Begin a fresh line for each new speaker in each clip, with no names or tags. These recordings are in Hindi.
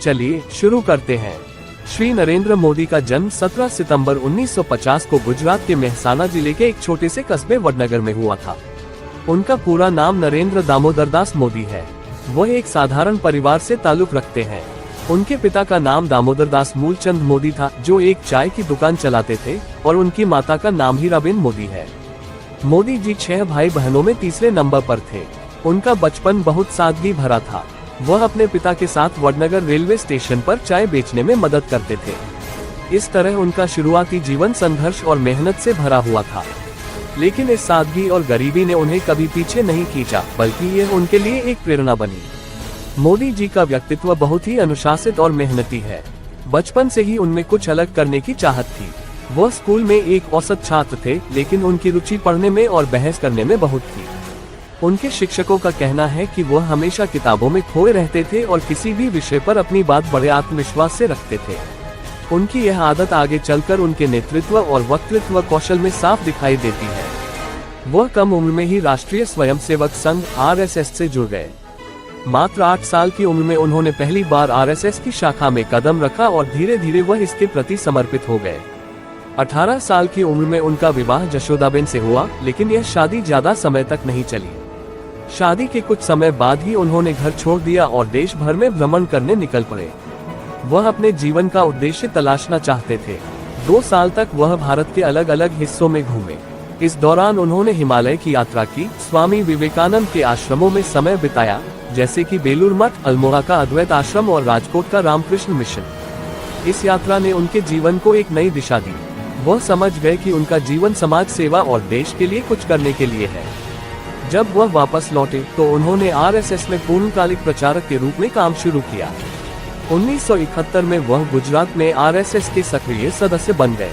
चलिए शुरू करते हैं। श्री नरेंद्र मोदी का जन्म 17 सितंबर 1950 को गुजरात के मेहसाना जिले के एक छोटे से कस्बे वडनगर में हुआ था। उनका पूरा नाम नरेंद्र दामोदर दास मोदी है। वह एक साधारण परिवार से ताल्लुक रखते हैं। उनके पिता का नाम दामोदर दास मूलचंद मोदी था, जो एक चाय की दुकान चलाते थे, और उनकी माता का नाम हीराबेन मोदी है। मोदी जी 6 भाई बहनों में तीसरे नंबर पर थे। उनका बचपन बहुत सादगी भरा था। वह अपने पिता के साथ वडनगर रेलवे स्टेशन पर चाय बेचने में मदद करते थे। इस तरह उनका शुरुआती जीवन संघर्ष और मेहनत से भरा हुआ था, लेकिन इस सादगी और गरीबी ने उन्हें कभी पीछे नहीं खींचा, बल्कि यह उनके लिए एक प्रेरणा बनी। मोदी जी का व्यक्तित्व बहुत ही अनुशासित और मेहनती है। बचपन से ही उनमें कुछ अलग करने की चाहत थी। वह स्कूल में एक औसत छात्र थे, लेकिन उनकी रुचि पढ़ने में और बहस करने में बहुत थी। उनके शिक्षकों का कहना है कि वह हमेशा किताबों में खोए रहते थे और किसी भी विषय पर अपनी बात बड़े आत्मविश्वास से रखते थे। उनकी यह आदत आगे चलकर उनके नेतृत्व और वक्तृत्व कौशल में साफ दिखाई देती है। वह कम उम्र में ही राष्ट्रीय स्वयंसेवक संघ (RSS) से जुड़ गए। मात्र 8 साल की उम्र में उन्होंने पहली बार RSS की शाखा में कदम रखा और धीरे धीरे वह इसके प्रति समर्पित हो गए। 18 साल की उम्र में उनका विवाह जशोदाबेन से हुआ, लेकिन यह शादी ज्यादा समय तक नहीं चली। शादी के कुछ समय बाद ही उन्होंने घर छोड़ दिया और देश भर में भ्रमण करने निकल पड़े। वह अपने जीवन का उद्देश्य तलाशना चाहते थे। 2 साल तक वह भारत के अलग अलग हिस्सों में घूमे। इस दौरान उन्होंने हिमालय की यात्रा की, स्वामी विवेकानंद के आश्रमों में समय बिताया, जैसे कि बेलूर मठ, अल्मोड़ा का अद्वैत आश्रम और राजकोट का रामकृष्ण मिशन। इस यात्रा ने उनके जीवन को एक नई दिशा दी। वह समझ गए कि उनका जीवन समाज सेवा और देश के लिए कुछ करने के लिए है। जब वह वापस लौटे तो उन्होंने RSS में पूर्णकालिक प्रचारक के रूप में काम शुरू किया। 1971 में वह गुजरात में RSS के सक्रिय सदस्य बन गए।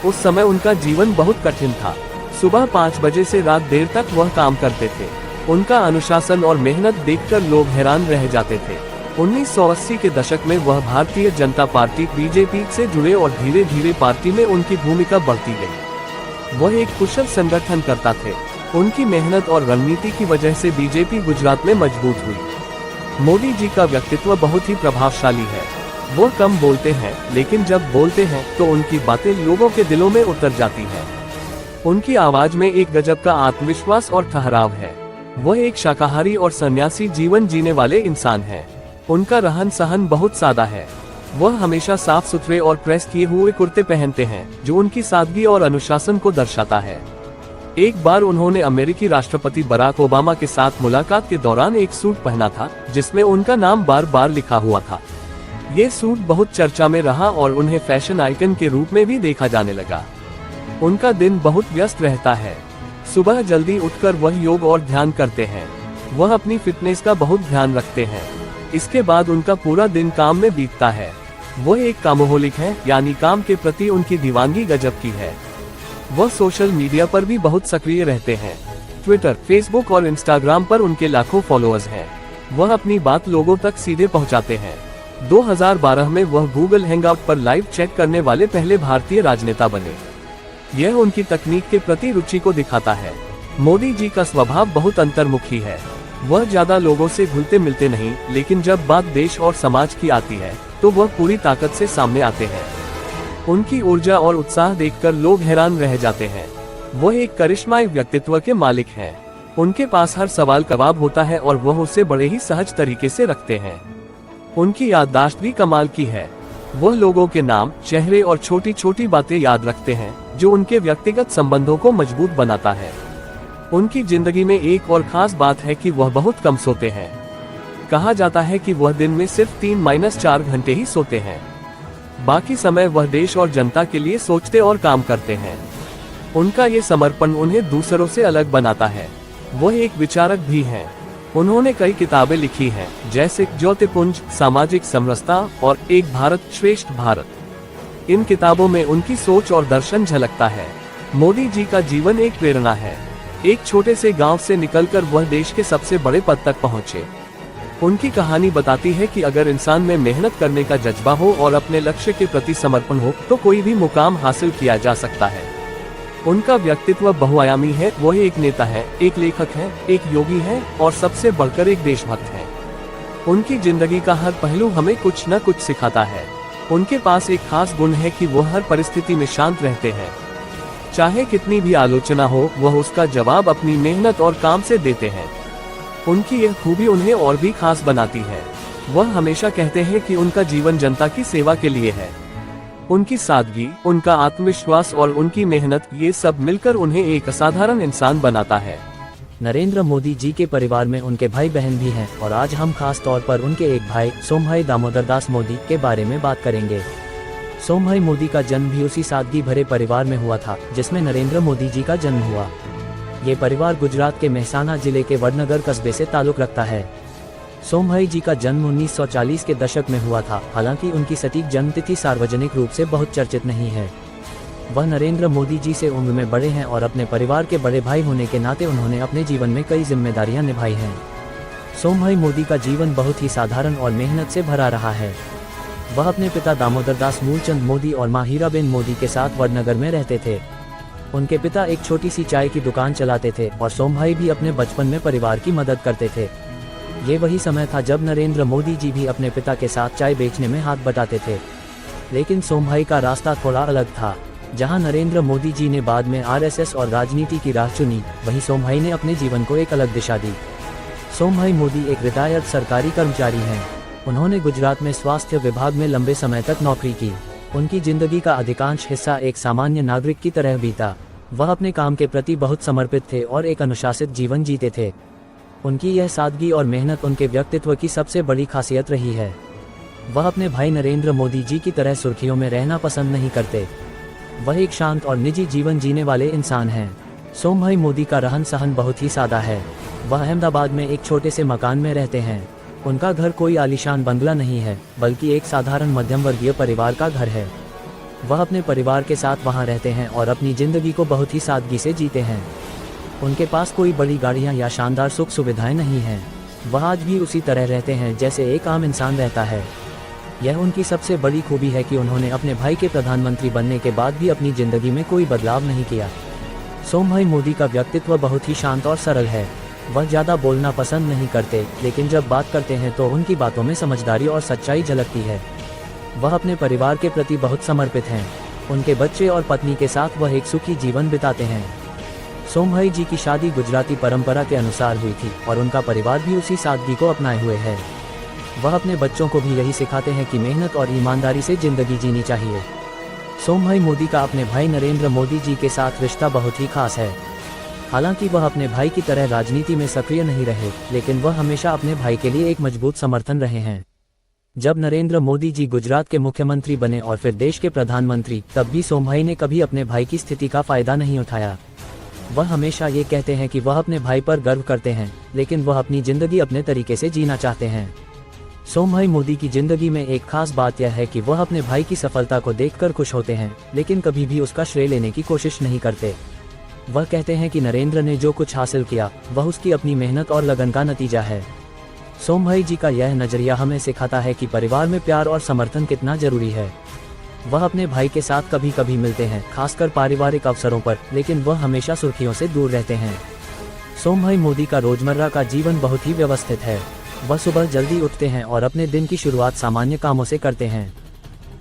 उस समय उनका जीवन बहुत कठिन था। सुबह 5 बजे से रात देर तक वह काम करते थे। उनका अनुशासन और मेहनत देखकर लोग हैरान रह जाते थे। 1980 के दशक में वह भारतीय जनता पार्टी (BJP) से जुड़े और धीरे धीरे पार्टी में उनकी भूमिका बढ़ती गई। वह एक कुशल संगठनकर्ता थे। उनकी मेहनत और रणनीति की वजह से BJP गुजरात में मजबूत हुई। मोदी जी का व्यक्तित्व बहुत ही प्रभावशाली है। वो कम बोलते हैं, लेकिन जब बोलते हैं तो उनकी बातें लोगों के दिलों में उतर जाती हैं। उनकी आवाज में एक गजब का आत्मविश्वास और ठहराव है। वह एक शाकाहारी और सन्यासी जीवन जीने वाले इंसान हैं। उनका रहन सहन बहुत सादा है। वह हमेशा साफ सुथरे और प्रेस किए हुए कुर्ते पहनते हैं, जो उनकी सादगी और अनुशासन को दर्शाता है। एक बार उन्होंने अमेरिकी राष्ट्रपति बराक ओबामा के साथ मुलाकात के दौरान एक सूट पहना था, जिसमें उनका नाम बार बार लिखा हुआ था। ये सूट बहुत चर्चा में रहा और उन्हें फैशन आइकन के रूप में भी देखा जाने लगा। उनका दिन बहुत व्यस्त रहता है। सुबह जल्दी उठकर वह योग और ध्यान करते हैं। वह अपनी फिटनेस का बहुत ध्यान रखते हैं। इसके बाद उनका पूरा दिन काम में बीतता है। वह एक कामोहोलिक है, यानी काम के प्रति उनकी दीवानगी गजब की है। वह सोशल मीडिया पर भी बहुत सक्रिय रहते हैं। ट्विटर, फेसबुक और इंस्टाग्राम पर उनके लाखों फॉलोअर्स हैं। वह अपनी बात लोगों तक सीधे पहुंचाते हैं। 2012 में वह गूगल हैंगआउट पर लाइव चैट करने वाले पहले भारतीय राजनेता बने। यह उनकी तकनीक के प्रति रुचि को दिखाता है। मोदी जी का स्वभाव बहुत अंतर्मुखी है। वह ज्यादा लोगों से घुलते मिलते नहीं, लेकिन जब बात देश और समाज की आती है तो वह पूरी ताकत से सामने आते हैं। उनकी ऊर्जा और उत्साह देखकर लोग हैरान रह जाते हैं। वह एक करिश्माई व्यक्तित्व के मालिक हैं। उनके पास हर सवाल का जवाब होता है और वह उसे बड़े ही सहज तरीके से रखते हैं। उनकी याददाश्त भी कमाल की है। वह लोगों के नाम, चेहरे और छोटी छोटी बातें याद रखते हैं, जो उनके व्यक्तिगत संबंधों को मजबूत बनाता है। उनकी जिंदगी में एक और खास बात है कि वह बहुत कम सोते हैं। कहा जाता है कि वह दिन में सिर्फ 3-4 घंटे ही सोते हैं। बाकी समय वह देश और जनता के लिए सोचते और काम करते हैं। उनका ये समर्पण उन्हें दूसरों से अलग बनाता है। वह एक विचारक भी हैं। उन्होंने कई किताबें लिखी हैं, जैसे ज्योतिपुंज, सामाजिक समरसता और एक भारत श्रेष्ठ भारत। इन किताबों में उनकी सोच और दर्शन झलकता है। मोदी जी का जीवन एक प्रेरणा है। एक छोटे से गांव से निकलकर वह देश के सबसे बड़े पद तक पहुंचे। उनकी कहानी बताती है कि अगर इंसान में मेहनत करने का जज्बा हो और अपने लक्ष्य के प्रति समर्पण हो तो कोई भी मुकाम हासिल किया जा सकता है। उनका व्यक्तित्व बहुआयामी है। वह एक नेता है, एक लेखक है, एक योगी है और सबसे बढ़कर एक देशभक्त है। उनकी जिंदगी का हर पहलू हमें कुछ न कुछ सिखाता है। उनके पास एक खास गुण है कि वो हर परिस्थिति में शांत रहते हैं। चाहे कितनी भी आलोचना हो, वह उसका जवाब अपनी मेहनत और काम से देते हैं। उनकी यह खूबी उन्हें और भी खास बनाती है। वह हमेशा कहते हैं कि उनका जीवन जनता की सेवा के लिए है। उनकी सादगी, उनका आत्मविश्वास और उनकी मेहनत, ये सब मिलकर उन्हें एक असाधारण इंसान बनाता है।
नरेंद्र मोदी जी के परिवार में उनके भाई बहन भी हैं और आज हम खास तौर पर उनके एक भाई सोमभाई दामोदर दास मोदी के बारे में बात करेंगे। सोमभाई मोदी का जन्म भी उसी सादगी भरे परिवार में हुआ था जिसमें नरेंद्र मोदी जी का जन्म हुआ। ये परिवार गुजरात के मेहसाना जिले के वडनगर कस्बे से ताल्लुक रखता है। सोमभाई जी का जन्म 1940 के दशक में हुआ था। हालांकि उनकी सटीक जन्मतिथि सार्वजनिक रूप से बहुत चर्चित नहीं है। वह नरेंद्र मोदी जी से उम्र में बड़े हैं और अपने परिवार के बड़े भाई होने के नाते उन्होंने अपने जीवन में कई जिम्मेदारियां निभाई हैं। सोमभाई मोदी का जीवन बहुत ही साधारण और मेहनत से भरा रहा है। वह अपने पिता दामोदर दास मूलचंद मोदी और मां हीराबेन मोदी के साथ वडनगर में रहते थे। उनके पिता एक छोटी सी चाय की दुकान चलाते थे और सोमभाई भी अपने बचपन में परिवार की मदद करते थे। ये वही समय था जब नरेंद्र मोदी जी भी अपने पिता के साथ चाय बेचने में हाथ बटाते थे। लेकिन सोमभाई का रास्ता थोड़ा अलग था। जहां नरेंद्र मोदी जी ने बाद में आरएसएस और राजनीति की राह चुनी, वहीं सोमभाई ने अपने जीवन को एक अलग दिशा दी। सोमभाई मोदी एक रिटायर्ड सरकारी कर्मचारी हैं। उन्होंने गुजरात में स्वास्थ्य विभाग में लंबे समय तक नौकरी की। उनकी जिंदगी का अधिकांश हिस्सा एक सामान्य नागरिक की तरह बीता। वह अपने काम के प्रति बहुत समर्पित थे और एक अनुशासित जीवन जीते थे। उनकी यह सादगी और मेहनत उनके व्यक्तित्व की सबसे बड़ी खासियत रही है। वह अपने भाई नरेंद्र मोदी जी की तरह सुर्खियों में रहना पसंद नहीं करते। वह एक शांत और निजी जीवन जीने वाले इंसान हैं। सोमभाई मोदी का रहन सहन बहुत ही सादा है। वह अहमदाबाद में एक छोटे से मकान में रहते हैं। उनका घर कोई आलीशान बंगला नहीं है, बल्कि एक साधारण मध्यम वर्गीय परिवार का घर है। वह अपने परिवार के साथ वहां रहते हैं और अपनी जिंदगी को बहुत ही सादगी से जीते हैं। उनके पास कोई बड़ी गाड़ियां या शानदार सुख सुविधाएं नहीं हैं। वह आज भी उसी तरह रहते हैं जैसे एक आम इंसान रहता है। यह उनकी सबसे बड़ी खूबी है कि उन्होंने अपने भाई के प्रधानमंत्री बनने के बाद भी अपनी जिंदगी में कोई बदलाव नहीं किया। सोमभाई मोदी का व्यक्तित्व बहुत ही शांत और सरल है। वह ज़्यादा बोलना पसंद नहीं करते, लेकिन जब बात करते हैं तो उनकी बातों में समझदारी और सच्चाई झलकती है। वह अपने परिवार के प्रति बहुत समर्पित हैं। उनके बच्चे और पत्नी के साथ वह एक सुखी जीवन बिताते हैं। सोमभाई जी की शादी गुजराती परंपरा के अनुसार हुई थी और उनका परिवार भी उसी सादगी को अपनाए हुए है। वह अपने बच्चों को भी यही सिखाते हैं कि मेहनत और ईमानदारी से जिंदगी जीनी चाहिए। सोमभाई मोदी का अपने भाई नरेंद्र मोदी जी के साथ रिश्ता बहुत ही खास है। हालांकि वह अपने भाई की तरह राजनीति में सक्रिय नहीं रहे, लेकिन वह हमेशा अपने भाई के लिए एक मजबूत समर्थन रहे हैं। जब नरेंद्र मोदी जी गुजरात के मुख्यमंत्री बने और फिर देश के प्रधानमंत्री, तब भी सोमभाई ने कभी अपने भाई की स्थिति का फायदा नहीं उठाया। वह हमेशा ये कहते हैं कि वह अपने भाई पर गर्व करते हैं, लेकिन वह अपनी जिंदगी अपने तरीके से जीना चाहते हैं। सोमभाई मोदी की जिंदगी में एक खास बात यह है कि वह अपने भाई की सफलता को देखकर खुश होते हैं, लेकिन कभी भी उसका श्रेय लेने की कोशिश नहीं करते। वह कहते हैं कि नरेंद्र ने जो कुछ हासिल किया, वह उसकी अपनी मेहनत और लगन का नतीजा है। सोमभाई जी का यह नजरिया हमें सिखाता है कि परिवार में प्यार और समर्थन कितना जरूरी है। वह अपने भाई के साथ कभी कभी मिलते हैं, खासकर पारिवारिक अवसरों पर, लेकिन वह हमेशा सुर्खियों से दूर रहते हैं। सोमभाई मोदी का रोजमर्रा का जीवन बहुत ही व्यवस्थित है। वह सुबह जल्दी उठते हैं और अपने दिन की शुरुआत सामान्य कामों से करते हैं।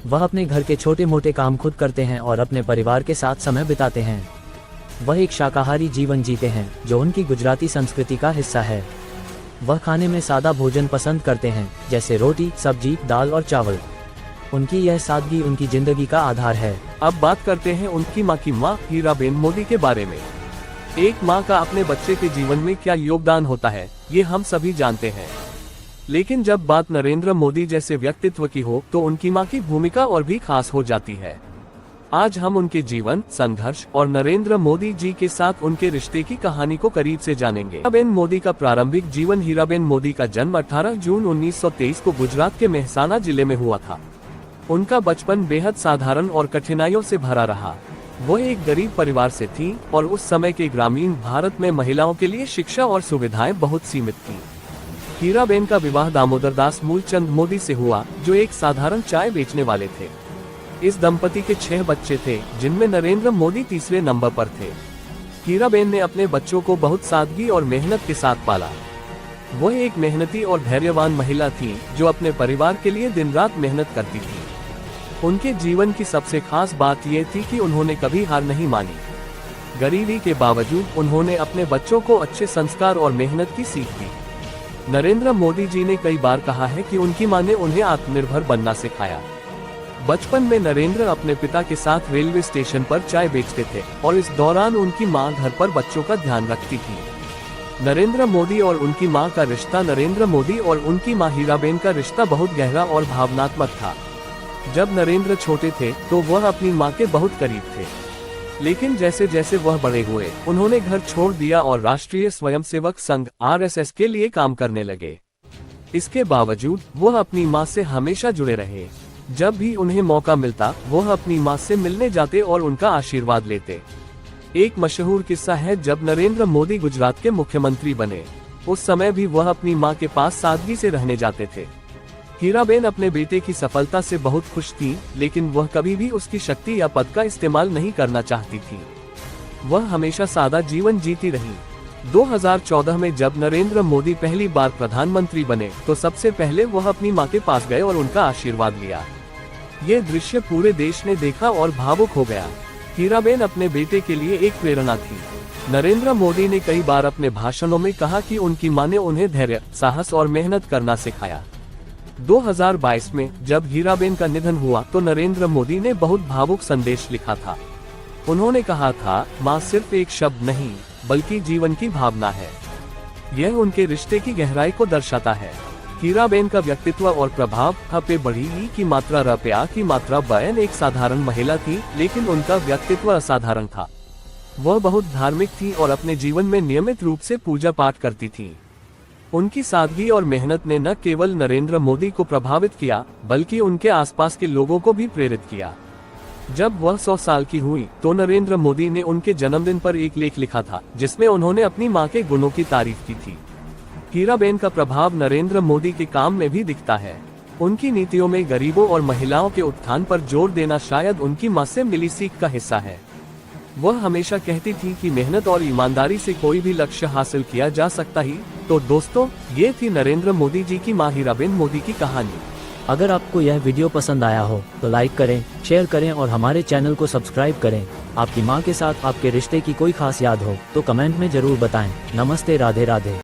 वह अपने घर के छोटे मोटे काम खुद करते हैं और अपने परिवार के साथ समय बिताते हैं। वह एक शाकाहारी जीवन जीते हैं, जो उनकी गुजराती संस्कृति का हिस्सा है। वह खाने में सादा भोजन पसंद करते हैं, जैसे रोटी, सब्जी, दाल और चावल। उनकी यह सादगी उनकी जिंदगी का आधार है।
अब बात करते हैं उनकी मां की मां हीराबेन मोदी के बारे में। एक मां का अपने बच्चे के जीवन में क्या योगदान होता है, ये हम सभी जानते हैं। लेकिन जब बात नरेंद्र मोदी जैसे व्यक्तित्व की हो, तो उनकी मां की भूमिका और भी खास हो जाती है। आज हम उनके जीवन, संघर्ष और नरेंद्र मोदी जी के साथ उनके रिश्ते की कहानी को करीब से जानेंगे। हीराबेन मोदी का प्रारंभिक जीवन। हीराबेन मोदी का जन्म 18 जून 1923 को गुजरात के मेहसाना जिले में हुआ था। उनका बचपन बेहद साधारण और कठिनाइयों से भरा रहा। वो एक गरीब परिवार से थी और उस समय के ग्रामीण भारत में महिलाओं के लिए शिक्षा और सुविधाएं बहुत सीमित थी। हीराबेन का विवाह दामोदर दास मूलचंद मोदी से हुआ, जो एक साधारण चाय बेचने वाले थे। इस दंपति के 6 बच्चे थे, जिनमें नरेंद्र मोदी तीसरे नंबर पर थे। हीराबेन ने अपने बच्चों को बहुत सादगी और मेहनत के साथ पाला। वह एक मेहनती और धैर्यवान महिला थी जो अपने परिवार के लिए दिन रात मेहनत करती थी। उनके जीवन की सबसे खास बात यह थी कि उन्होंने कभी हार नहीं मानी। गरीबी के बावजूद उन्होंने अपने बच्चों को अच्छे संस्कार और मेहनत की सीख दी। नरेंद्र मोदी जी ने कई बार कहा है कि उनकी मां ने उन्हें आत्मनिर्भर बनना सिखाया। बचपन में नरेंद्र अपने पिता के साथ रेलवे स्टेशन पर चाय बेचते थे और इस दौरान उनकी मां घर पर बच्चों का ध्यान रखती थी। नरेंद्र मोदी और उनकी मां का रिश्ता नरेंद्र मोदी और उनकी मां हीराबेन का रिश्ता बहुत गहरा और भावनात्मक था। जब नरेंद्र छोटे थे तो वह अपनी मां के बहुत करीब थे, लेकिन जैसे जैसे वह बड़े हुए उन्होंने घर छोड़ दिया और राष्ट्रीय स्वयंसेवक संघ (RSS) के लिए काम करने लगे। इसके बावजूद वह अपनी मां से हमेशा जुड़े रहे। जब भी उन्हें मौका मिलता वह अपनी मां से मिलने जाते और उनका आशीर्वाद लेते। एक मशहूर किस्सा है, जब नरेंद्र मोदी गुजरात के मुख्यमंत्री बने उस समय भी वह अपनी मां के पास सादगी से रहने जाते थे। हीराबेन अपने बेटे की सफलता से बहुत खुश थी, लेकिन वह कभी भी उसकी शक्ति या पद का इस्तेमाल नहीं करना चाहती थी। वह हमेशा सादा जीवन जीती रही। 2014 में जब नरेंद्र मोदी पहली बार प्रधानमंत्री बने तो सबसे पहले वह अपनी मां के पास गए और उनका आशीर्वाद लिया। ये दृश्य पूरे देश ने देखा और भावुक हो गया। हीराबेन अपने बेटे के लिए एक प्रेरणा थी। नरेंद्र मोदी ने कई बार अपने भाषणों में कहा कि उनकी मां ने उन्हें धैर्य, साहस और मेहनत करना सिखाया। 2022 में जब हीराबेन का निधन हुआ तो नरेंद्र मोदी ने बहुत भावुक संदेश लिखा था। उन्होंने कहा था, मां सिर्फ एक शब्द नहीं बल्कि जीवन की भावना है। यह उनके रिश्ते की गहराई को दर्शाता है। हीराबेन का व्यक्तित्व और प्रभाव ह पे बड़ी ई की मात्रा र पे आ की मात्रा बयान एक साधारण महिला थी, लेकिन उनका व्यक्तित्व असाधारण था। वह बहुत धार्मिक थी और अपने जीवन में नियमित रूप से पूजा पाठ करती थी। उनकी सादगी और मेहनत ने न केवल नरेंद्र मोदी को प्रभावित किया बल्कि उनके आसपास के लोगों को भी प्रेरित किया। जब वह 100 साल की हुई तो नरेंद्र मोदी ने उनके जन्मदिन पर एक लेख लिखा था जिसमें उन्होंने अपनी मां के गुणों की तारीफ की थी। हीराबेन का प्रभाव नरेंद्र मोदी के काम में भी दिखता है। उनकी नीतियों में गरीबों और महिलाओं के उत्थान पर जोर देना शायद उनकी मां से मिली सीख का हिस्सा है। वह हमेशा कहती थी कि मेहनत और ईमानदारी से कोई भी लक्ष्य हासिल किया जा सकता ही। तो दोस्तों, ये थी नरेंद्र मोदी जी की मां हीराबेन मोदी की कहानी।
अगर आपको यह वीडियो पसंद आया हो तो लाइक करें, शेयर करें और हमारे चैनल को सब्सक्राइब करें। आपकी मां के साथ आपके रिश्ते की कोई खास याद हो तो कमेंट में जरूर बताएं। नमस्ते, राधे राधे।